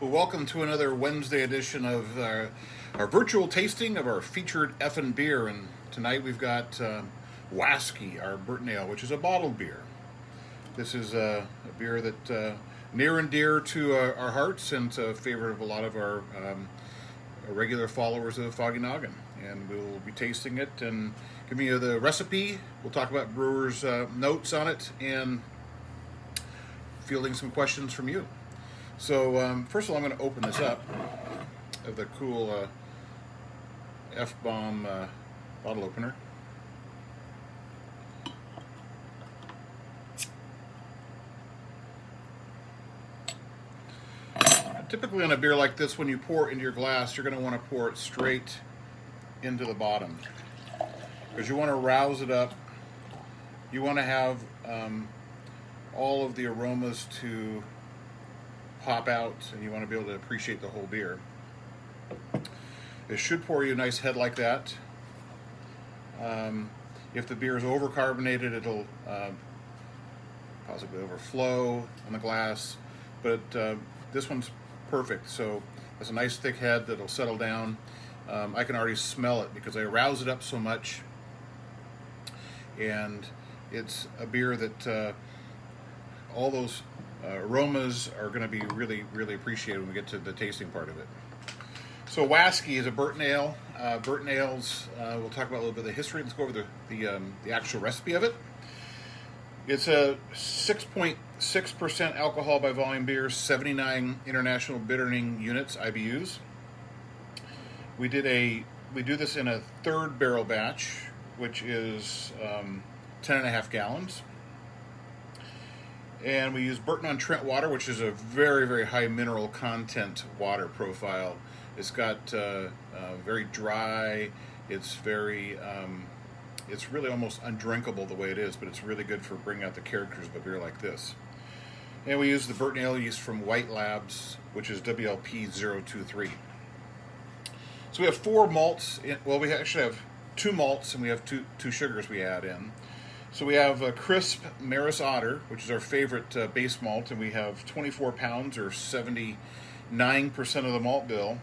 Well, welcome to another Wednesday edition of our virtual tasting of our featured effin' beer. And tonight we've got Wasky, our Burton Ale, which is a bottled beer. This is a beer that near and dear to our hearts and a favorite of a lot of our regular followers of Foggy Noggin. And we'll be tasting it and giving you the recipe. We'll talk about brewers' notes on it and fielding some questions from you. So first of all, I'm going to open this up of the cool F-bomb bottle opener. Typically on a beer like this, when you pour it into your glass, you're going to want to pour it straight into the bottom because you want to rouse it up. You want to have all of the aromas to pop out, and you want to be able to appreciate the whole beer. It should pour you a nice head like that. If the beer is overcarbonated, it'll possibly overflow on the glass, but this one's perfect. So it's a nice thick head that'll settle down. I can already smell it because I rouse it up so much, and it's a beer that all those aromas are going to be really, really appreciated when we get to the tasting part of it. So Wasky is a Burton Ale. Burton Ales, we'll talk about a little bit of the history. Let's go over the actual recipe of it. It's a 6.6% alcohol by volume beer, 79 international bittering units, IBUs. We do this in a third barrel batch, which is 10.5 gallons. And we use Burton on Trent water, which is a very, very high mineral content water profile. It's got very dry. It's very, it's really almost undrinkable the way it is, but it's really good for bringing out the characters of a beer like this. And we use the Burton Ale yeast from White Labs, which is WLP023. So we have 4 malts. Well, we actually have 2 malts, and we have two sugars we add in. So we have a crisp Maris Otter, which is our favorite base malt, and we have 24 pounds or 79% of the malt bill.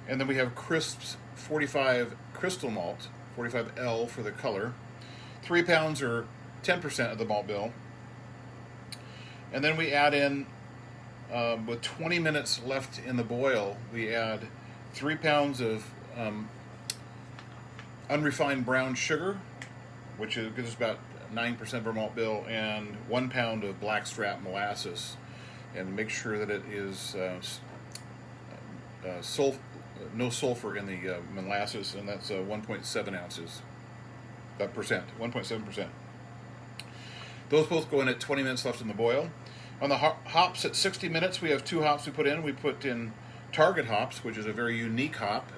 And then we have Crisp's 45 crystal malt, 45L for the color, 3 pounds or 10% of the malt bill. And then we add in, with 20 minutes left in the boil, we add 3 pounds of unrefined brown sugar, which gives us about 9% of our malt bill, and 1 pound of blackstrap molasses, and make sure that it is no sulfur in the molasses, and that's 1.7 ounces. That percent, 1.7%. Those both go in at 20 minutes left in the boil. On the hops at 60 minutes, we have 2 hops we put in. We put in Target hops, which is a very unique hop,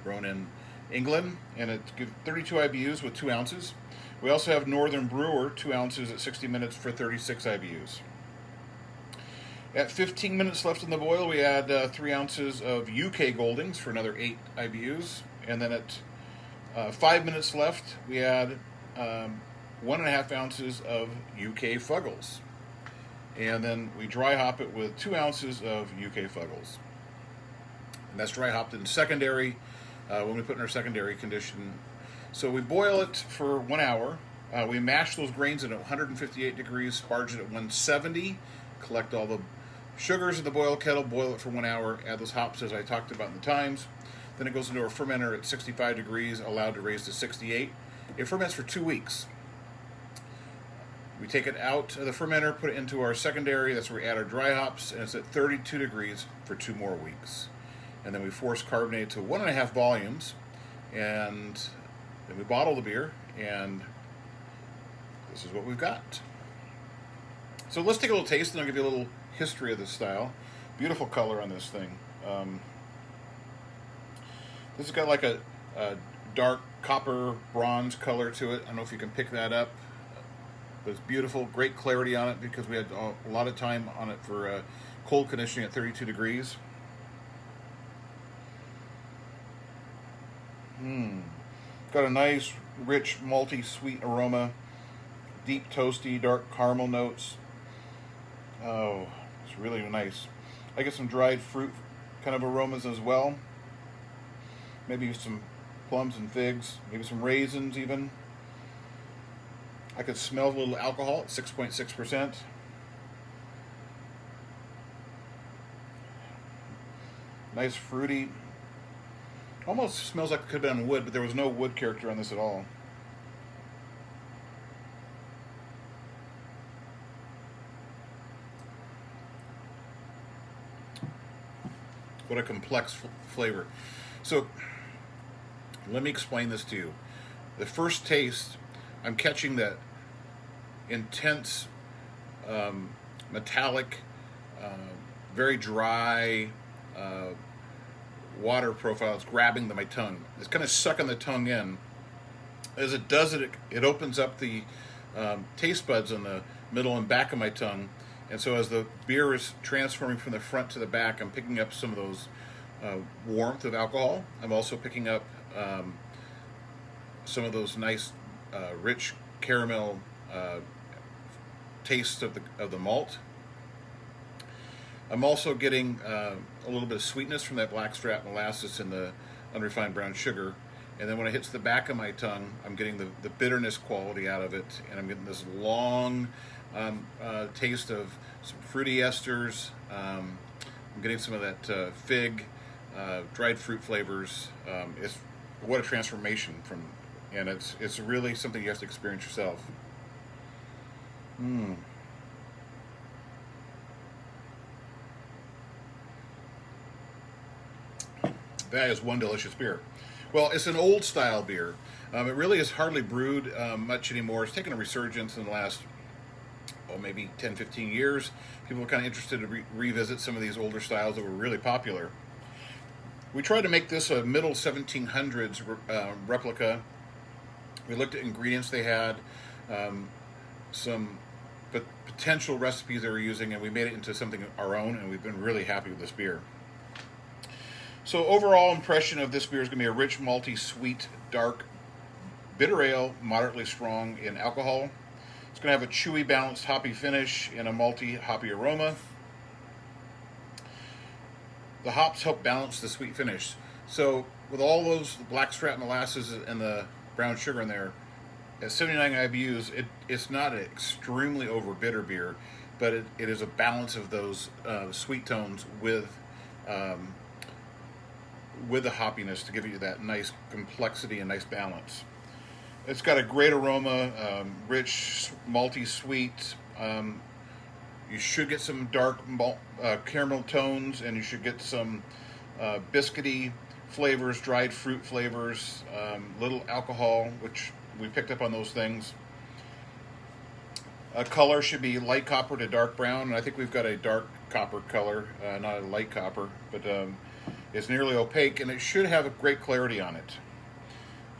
grown in England, and it gives 32 IBUs with 2 ounces. We also have Northern Brewer, 2 ounces at 60 minutes for 36 IBUs. At 15 minutes left in the boil, we add 3 ounces of UK Goldings for another 8 IBUs. And then at 5 minutes left, we add 1.5 ounces of UK Fuggles. And then we dry hop it with 2 ounces of UK Fuggles. And that's dry hopped in secondary when we put in our secondary condition. So we boil it for 1 hour. We mash those grains at 158 degrees, sparge it at 170, collect all the sugars in the boil kettle, boil it for 1 hour, add those hops as I talked about in the times. Then it goes into our fermenter at 65 degrees, allowed to raise to 68. It ferments for 2 weeks. We take it out of the fermenter, put it into our secondary, that's where we add our dry hops, and it's at 32 degrees for 2 more weeks. And then we force carbonate to 1.5 volumes, and then we bottle the beer, and this is what we've got. So let's take a little taste, and I'll give you a little history of this style. Beautiful color on this thing. This has got like a dark copper bronze color to it. I don't know if you can pick that up, but it's beautiful. Great clarity on it because we had a lot of time on it for cold conditioning at 32 degrees. Got a nice, rich, malty, sweet aroma, deep toasty, dark caramel notes. Oh, it's really nice. I get some dried fruit kind of aromas as well. Maybe some plums and figs, maybe some raisins even. I could smell a little alcohol at 6.6%. Nice fruity. Almost smells like it could have been wood, but there was no wood character on this at all. What a complex flavor. So, let me explain this to you. The first taste, I'm catching that intense, metallic, very dry water profile. It's grabbing my tongue. It's kind of sucking the tongue in. As it does it, it opens up the taste buds in the middle and back of my tongue. And so as the beer is transforming from the front to the back, I'm picking up some of those warmth of alcohol. I'm also picking up some of those nice, rich caramel tastes of the malt. I'm also getting a little bit of sweetness from that blackstrap molasses and the unrefined brown sugar. And then when it hits the back of my tongue, I'm getting the bitterness quality out of it, and I'm getting this long taste of some fruity esters. I'm getting some of that fig, dried fruit flavors. It's what a transformation from, and it's really something you have to experience yourself. That is one delicious beer. Well, it's an old style beer. It really is hardly brewed much anymore. It's taken a resurgence in the last, maybe 10, 15 years. People are kind of interested to revisit some of these older styles that were really popular. We tried to make this a middle 1700s replica. We looked at ingredients they had, some potential recipes they were using, and we made it into something our own, and we've been really happy with this beer. So overall impression of this beer is going to be a rich, malty, sweet, dark, bitter ale, moderately strong in alcohol. It's going to have a chewy, balanced, hoppy finish and a malty, hoppy aroma. The hops help balance the sweet finish. So with all those blackstrap molasses and the brown sugar in there, at 79 IBUs, it's not an extremely over bitter beer, but it is a balance of those sweet tones with the hoppiness to give you that nice complexity and nice balance. It's got a great aroma, rich, malty, sweet. You should get some dark caramel tones, and you should get some biscuity flavors, dried fruit flavors, little alcohol, which we picked up on those things. Color should be light copper to dark brown, and I think we've got a dark copper color, not a light copper, but it's nearly opaque, and it should have a great clarity on it.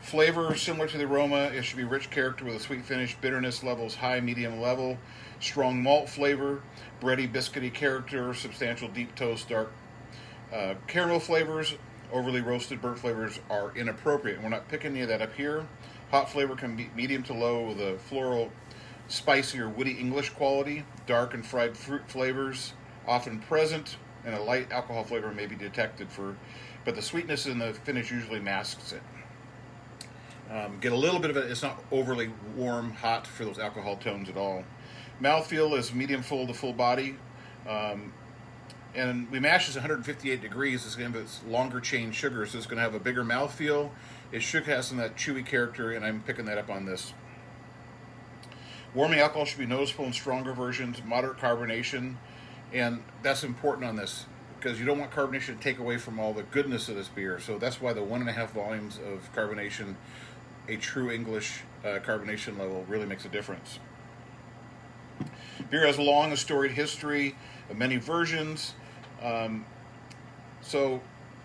Flavor similar to the aroma. It should be rich character with a sweet finish. Bitterness levels high, medium level. Strong malt flavor. Bready, biscuity character. Substantial deep toast, dark caramel flavors. Overly roasted burnt flavors are inappropriate. And we're not picking any of that up here. Hot flavor can be medium to low with a floral, spicy or woody English quality. Dark and fried fruit flavors often present, and a light alcohol flavor may be detected, but the sweetness in the finish usually masks it. Get a little bit of it. It's not overly warm, hot for those alcohol tones at all. Mouthfeel is medium full to full body. And we mash this 158 degrees. It's going to have its longer chain sugar, so it's going to have a bigger mouthfeel. It should have some of that chewy character, and I'm picking that up on this. Warming alcohol should be noticeable in stronger versions. Moderate carbonation. And that's important on this because you don't want carbonation to take away from all the goodness of this beer. So that's why the 1.5 volumes of carbonation, a true English carbonation level, really makes a difference. Beer has a long and storied history of many versions. So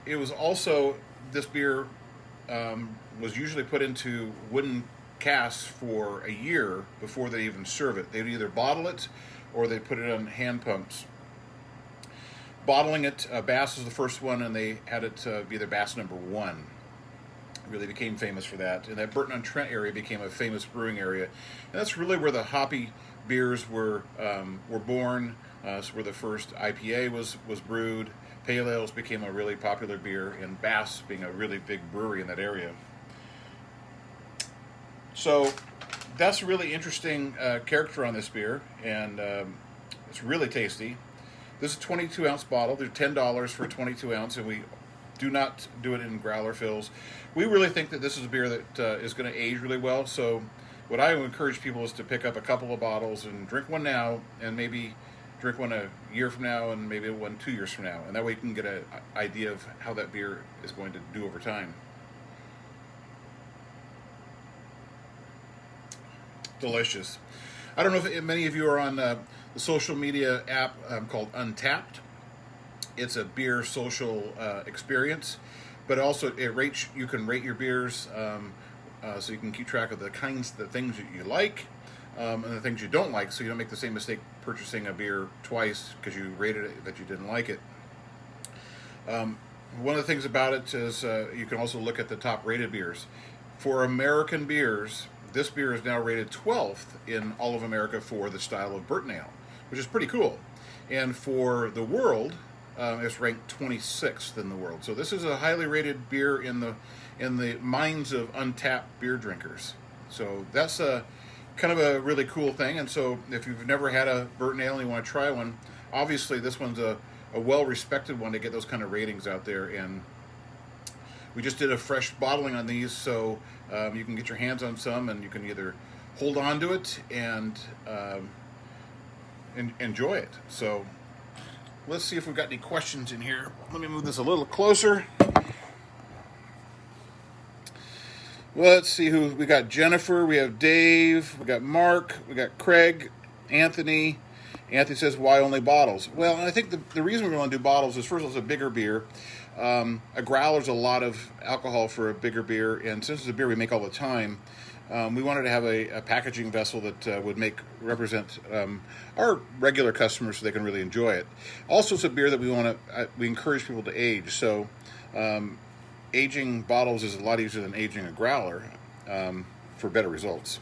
it was also, this beer was usually put into wooden casks for a year before they even serve it. They'd either bottle it or they'd put it on hand pumps. Bottling it, Bass was the first one, and they had it be their Bass number 1. It really became famous for that. And that Burton-on-Trent area became a famous brewing area. And that's really where the hoppy beers were born. So where the first IPA was brewed. Pale ales became a really popular beer, and Bass being a really big brewery in that area. So that's a really interesting character on this beer, and it's really tasty. This is a 22-ounce bottle. They're $10 for a 22-ounce, and we do not do it in growler fills. We really think that this is a beer that is going to age really well. So what I would encourage people is to pick up a couple of bottles and drink one now, and maybe drink one a year from now, and maybe one 2 years from now. And that way you can get an idea of how that beer is going to do over time. Delicious. I don't know if many of you are on the social media app called Untapped. It's a beer social experience, but also you can rate your beers, so you can keep track of the things that you like, and the things you don't like, so you don't make the same mistake purchasing a beer twice because you rated it that you didn't like it. One of the things about it is you can also look at the top rated beers. For American beers, this beer is now rated 12th in all of America for the style of Burton Ale, which is pretty cool. And for the world, it's ranked 26th in the world. So this is a highly rated beer in the minds of untapped beer drinkers. So that's a kind of a really cool thing. And so if you've never had a Burton Ale and you want to try one, obviously this one's a well-respected one to get those kind of ratings out there. And we just did a fresh bottling on these, so you can get your hands on some, and you can either hold on to it and enjoy it. So let's see if we've got any questions in here. Let me move this a little closer. Well, let's see who we got. Jennifer, we have Dave, we got Mark, we got Craig, Anthony. Anthony says, why only bottles? Well, I think the reason we want to do bottles is, first of all, it's a bigger beer. A growler's a lot of alcohol for a bigger beer, and since it's a beer we make all the time, we wanted to have a packaging vessel that would represent our regular customers so they can really enjoy it. Also, it's a beer that we encourage people to age. So aging bottles is a lot easier than aging a growler for better results.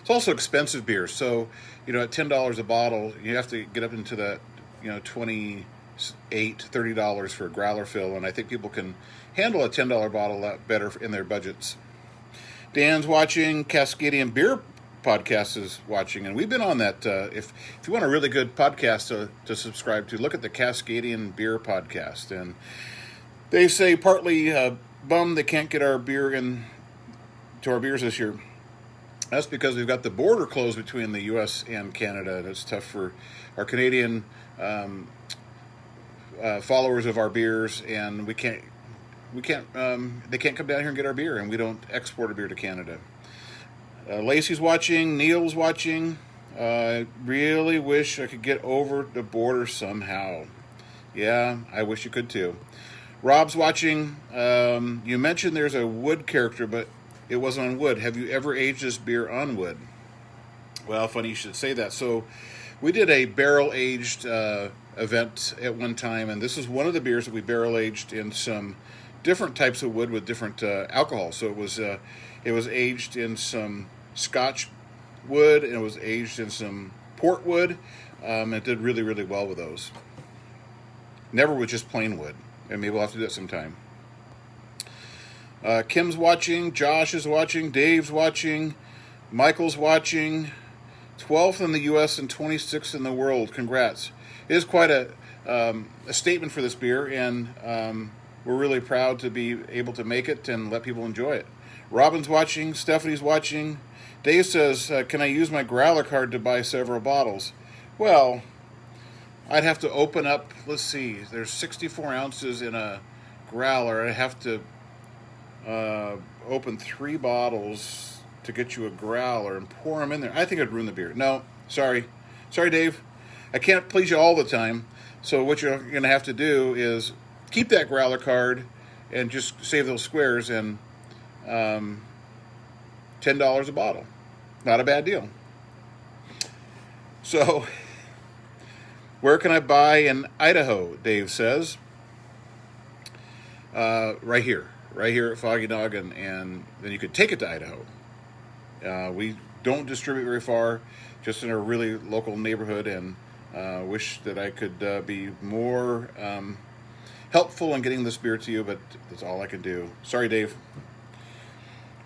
It's also expensive beer. So, at $10 a bottle, you have to get up into the, $28, $30 for a growler fill, and I think people can handle a $10 bottle a lot better in their budgets. Dan's watching. Cascadian Beer Podcast is watching, and we've been on that. If you want a really good podcast to subscribe to, look at the Cascadian Beer Podcast. And they say partly bummed they can't get our beer to our beers this year. That's because we've got the border closed between the U.S. and Canada, and it's tough for our Canadian followers of our beers, and they can't come down here and get our beer, and we don't export a beer to Canada. Lacey's watching. Neil's watching. I really wish I could get over the border somehow. Yeah, I wish you could too. Rob's watching. You mentioned there's a wood character, but it wasn't on wood. Have you ever aged this beer on wood? Well, funny you should say that. So we did a barrel-aged event at one time, and this is one of the beers that we barrel-aged in some different types of wood with different alcohol. So it was aged in some Scotch wood, and it was aged in some port wood. It did really, really well with those. Never with just plain wood, and maybe we'll have to do that sometime. Kim's watching, Josh is watching, Dave's watching, Michael's watching. 12th in the U.S. and 26th in the world. Congrats. It is quite a statement for this beer, and we're really proud to be able to make it and let people enjoy it. Robin's watching, Stephanie's watching. Dave says, can I use my growler card to buy several bottles? Well, I'd have to open up, let's see, there's 64 ounces in a growler. I'd have to open 3 bottles to get you a growler and pour them in there. I think I'd ruin the beer. No, sorry, Dave. I can't please you all the time. So what you're going to have to do is keep that growler card and just save those squares, and $10 a bottle. Not a bad deal. So where can I buy in Idaho? Dave says. Right here at Foggy Noggin, and then you could take it to Idaho. We don't distribute very far, just in a really local neighborhood, and wish that I could be more helpful in getting this beer to you, but that's all I can do. Sorry, Dave.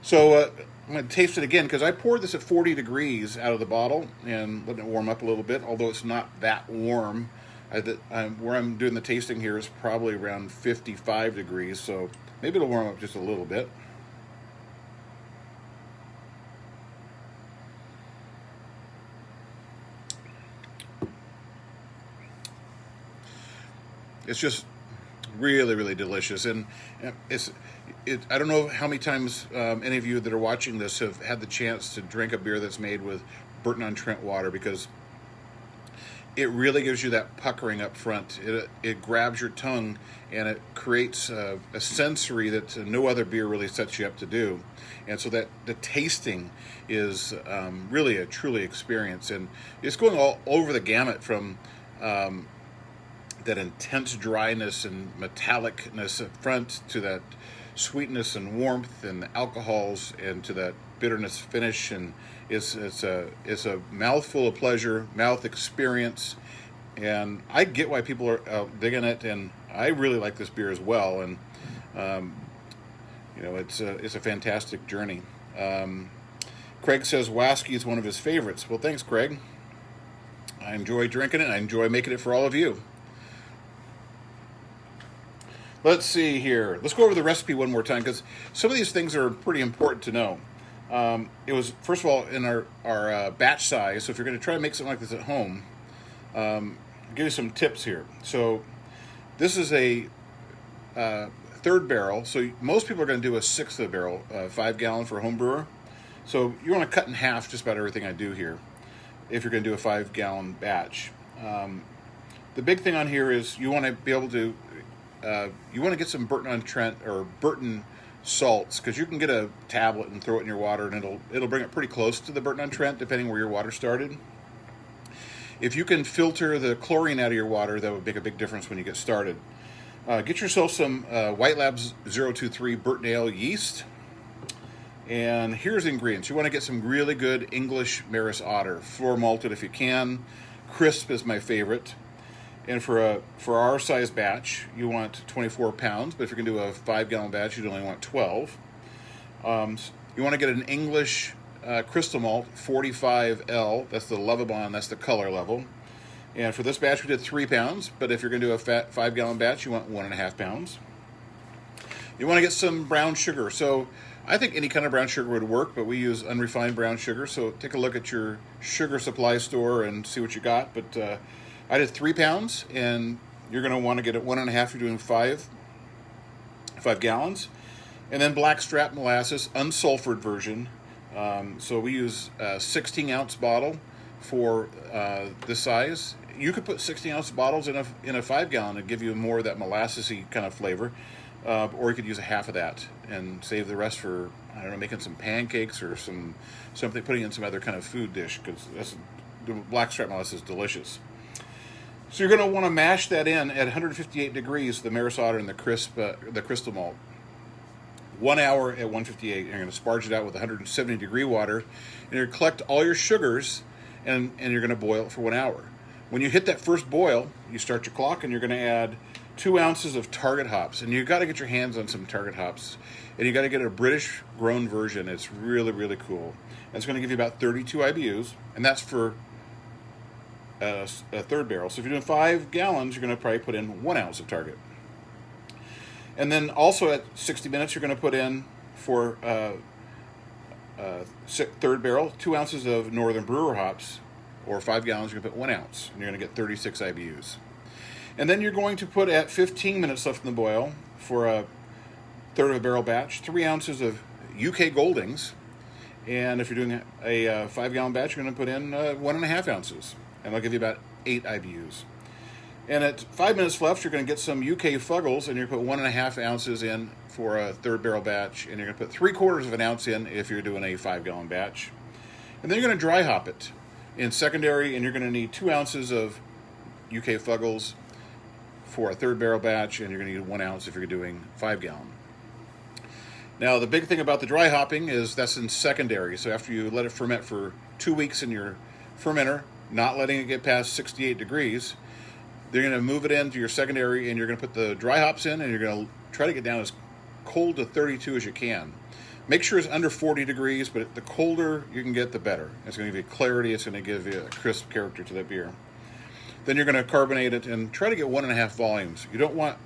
So I'm going to taste it again, because I poured this at 40 degrees out of the bottle and letting it warm up a little bit, although it's not that warm. Where I'm doing the tasting here is probably around 55 degrees, so maybe it'll warm up just a little bit. It's just really, really delicious, and I don't know how many times any of you that are watching this have had the chance to drink a beer that's made with Burton-on-Trent water, because it really gives you that puckering up front. It grabs your tongue, and it creates a sensory that no other beer really sets you up to do. And so that the tasting is really a truly experience, and it's going all over the gamut from that intense dryness and metallicness up front to that sweetness and warmth and the alcohols, and to that bitterness finish. And it's a mouthful of pleasure, mouth experience, and I get why people are digging it, and I really like this beer as well. And it's a fantastic journey. Craig says Wasky is one of his favorites. Well, thanks, Craig. I enjoy drinking it. I enjoy making it for all of you. Let's see here. Let's go over the recipe one more time, because some of these things are pretty important to know. It was, first of all, in our batch size. So if you're going to try to make something like this at home, I'll give you some tips here. So this is a third barrel. So most people are going to do a sixth of a barrel, 5 gallon for a home brewer. So you want to cut in half just about everything I do here if you're going to do a 5 gallon batch. The big thing on here is you want to be able to get some Burton-on-Trent or Burton salts, because you can get a tablet and throw it in your water, and it'll bring it pretty close to the Burton-on-Trent, depending where your water started. If you can filter the chlorine out of your water, that would make a big difference when you get started. Get yourself some White Labs 023 Burton Ale yeast. And here's the ingredients. You want to get some really good English Maris Otter, floor malted if you can. Crisp is my favorite. And for our size batch, you want 24 pounds, but if you're going to do a 5 gallon batch, you'd only want 12. You want to get an English crystal malt 45L. That's the Lovibond, that's the color level. And for this batch, we did 3 pounds, but if you're going to do a 5 gallon batch, you want 1.5 pounds. You want to get some brown sugar. So I think any kind of brown sugar would work, but we use unrefined brown sugar. So take a look at your sugar supply store and see what you got. But I did 3 pounds, and you're going to want to get it 1.5 if you're doing 5 gallons. And then blackstrap molasses, unsulfured version. So we use a 16-ounce bottle for this size. You could put 16-ounce bottles in a 5 gallon and give you more of that molassesy kind of flavor. Or you could use a half of that and save the rest for, I don't know, making some pancakes or something, putting in some other kind of food dish, because the blackstrap molasses is delicious. So you're going to want to mash that in at 158 degrees, the Maris Otter and the crystal malt. 1 hour at 158. And you're going to sparge it out with 170 degree water. And you're going to collect all your sugars, and you're going to boil it for 1 hour. When you hit that first boil, you start your clock, and you're going to add 2 ounces of Target hops. And you've got to get your hands on some Target hops. And you've got to get a British grown version. It's really, really cool. And it's going to give you about 32 IBUs. And that's for a third barrel. So if you're doing 5 gallons, you're going to probably put in 1 ounce of Target. And then also at 60 minutes, you're going to put in for third barrel 2 ounces of Northern Brewer hops, or 5 gallons, you're going to put 1 ounce, and you're going to get 36 IBUs. And then you're going to put at 15 minutes left in the boil for a third of a barrel batch, 3 ounces of UK Goldings. And if you're doing a 5 gallon batch, you're going to put in 1.5 ounces. And that'll give you about 8 IBUs. And at 5 minutes left, you're going to get some UK Fuggles, and you're going to put 1.5 ounces in for a third barrel batch, and you're going to put 3/4 of an ounce in if you're doing a 5 gallon batch. And then you're going to dry hop it in secondary, and you're going to need 2 ounces of UK Fuggles for a third barrel batch, and you're going to need 1 ounce if you're doing 5 gallon. Now, the big thing about the dry hopping is that's in secondary. So after you let it ferment for 2 weeks in your fermenter, not letting it get past 68 degrees, they're going to move it into your secondary, and you're going to put the dry hops in, and you're going to try to get down as cold to 32 as you can. Make sure it's under 40 degrees, but the colder you can get, the better. It's going to give you clarity. It's going to give you a crisp character to that beer. Then you're going to carbonate it and try to get 1.5 volumes. You don't want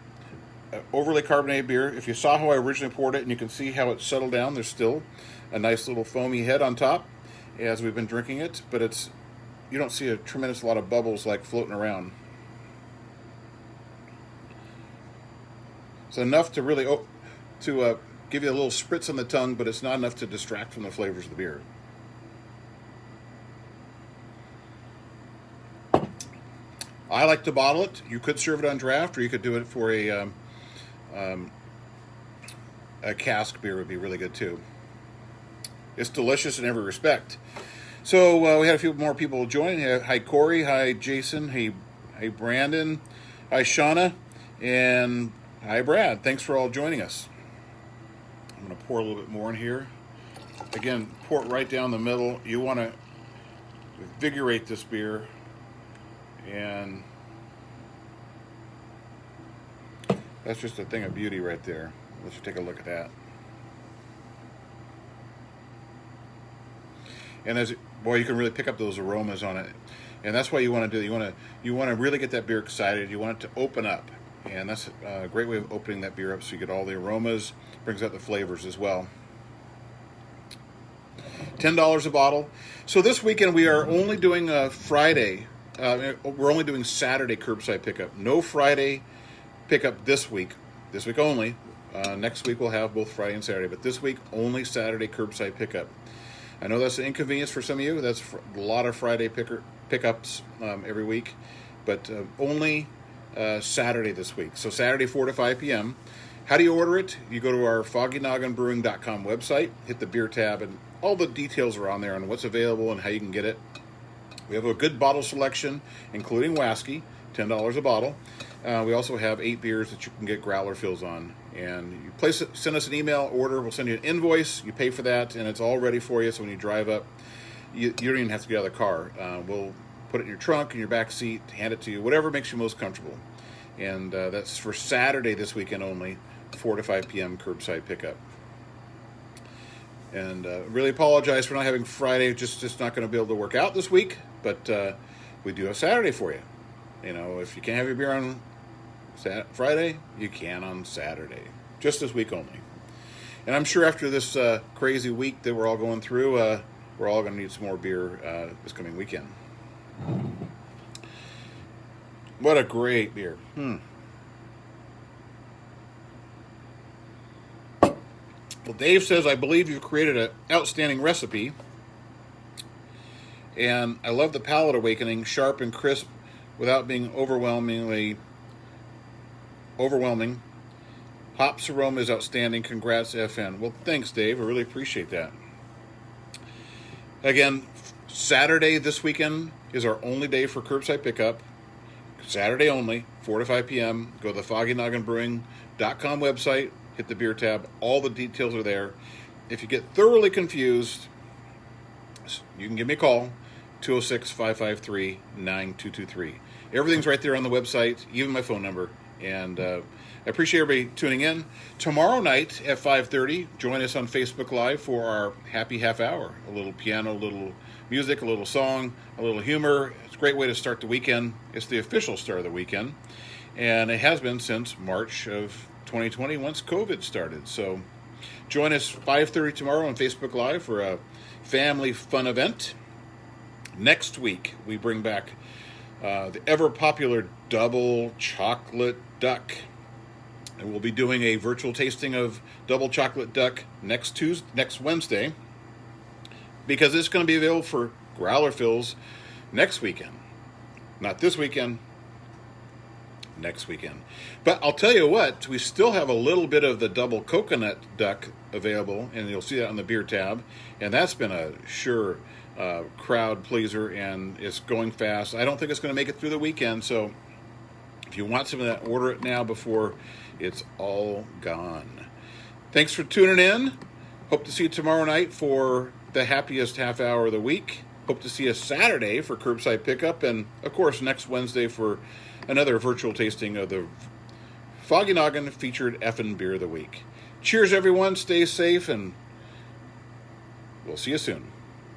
overly carbonated beer. If you saw how I originally poured it, and you can see how it settled down, there's still a nice little foamy head on top as we've been drinking it, but you don't see a tremendous lot of bubbles like floating around. It's enough to really give you a little spritz on the tongue, but it's not enough to distract from the flavors of the beer. I like to bottle it. You could serve it on draft, or you could do it for a cask beer would be really good too. It's delicious in every respect. So we had a few more people join. Hi Corey, hi Jason, hey Brandon, hi Shauna, and hi Brad. Thanks for all joining us. I'm going to pour a little bit more in here. Again, pour it right down the middle. You want to invigorate this beer, and that's just a thing of beauty right there. Let's take a look at that. And you can really pick up those aromas on it, and that's what you want to do. You want to really get that beer excited. You want it to open up, and that's a great way of opening that beer up, so you get all the aromas, brings out the flavors as well. $10 a bottle. So this weekend we are only doing Friday. We're only doing Saturday curbside pickup. No Friday pickup this week. This week only. Next week we'll have both Friday and Saturday, but this week only Saturday curbside pickup. I know that's an inconvenience for some of you. That's a lot of Friday pickups every week, but only Saturday this week. So Saturday 4 to 5 p.m. How do you order it? You go to our foggynogginbrewing.com website, hit the beer tab, and all the details are on there on what's available and how you can get it. We have a good bottle selection, including Wasky, $10 a bottle. We also have 8 beers that you can get growler fills on. And you send us an email order. We'll send you an invoice. You pay for that, and it's all ready for you. So when you drive up, you don't even have to get out of the car. We'll put it in your trunk, in your back seat, hand it to you, whatever makes you most comfortable. And that's for Saturday this weekend only, 4 to 5 p.m. curbside pickup. And really apologize for not having Friday. Just not going to be able to work out this week. But we do have Saturday for you. You know, if you can't have your beer on Friday, you can on Saturday. Just this week only. And I'm sure after this crazy week that we're all going through, we're all going to need some more beer this coming weekend. What a great beer. Well, Dave says, I believe you've created an outstanding recipe. And I love the palate awakening, sharp and crisp without being overwhelming. Hops aroma is outstanding. Congrats, FN. Well, thanks, Dave. I really appreciate that. Again, Saturday this weekend is our only day for curbside pickup. Saturday only, 4 to 5 p.m. Go to the foggynogginbrewing.com website, hit the beer tab. All the details are there. If you get thoroughly confused, you can give me a call, 206-553-9223. Everything's right there on the website, even my phone number. And I appreciate everybody tuning in. Tomorrow night at 5:30, join us on Facebook Live for our happy half hour. A little piano, a little music, a little song, a little humor. It's a great way to start the weekend. It's the official start of the weekend. And it has been since March of 2020 once COVID started. So join us 5:30 tomorrow on Facebook Live for a family fun event. Next week, we bring back the ever-popular double chocolate duck. And we'll be doing a virtual tasting of double chocolate duck next Wednesday, because it's going to be available for growler fills next weekend. Not this weekend, next weekend. But I'll tell you what, we still have a little bit of the double coconut duck available, and you'll see that on the beer tab. And that's been a sure crowd pleaser, and it's going fast. I don't think it's going to make it through the weekend, so if you want some of that, order it now before it's all gone. Thanks for tuning in. Hope to see you tomorrow night for the happiest half hour of the week. Hope to see you Saturday for curbside pickup. And, of course, next Wednesday for another virtual tasting of the Foggy Noggin featured effin' beer of the week. Cheers, everyone. Stay safe, and we'll see you soon.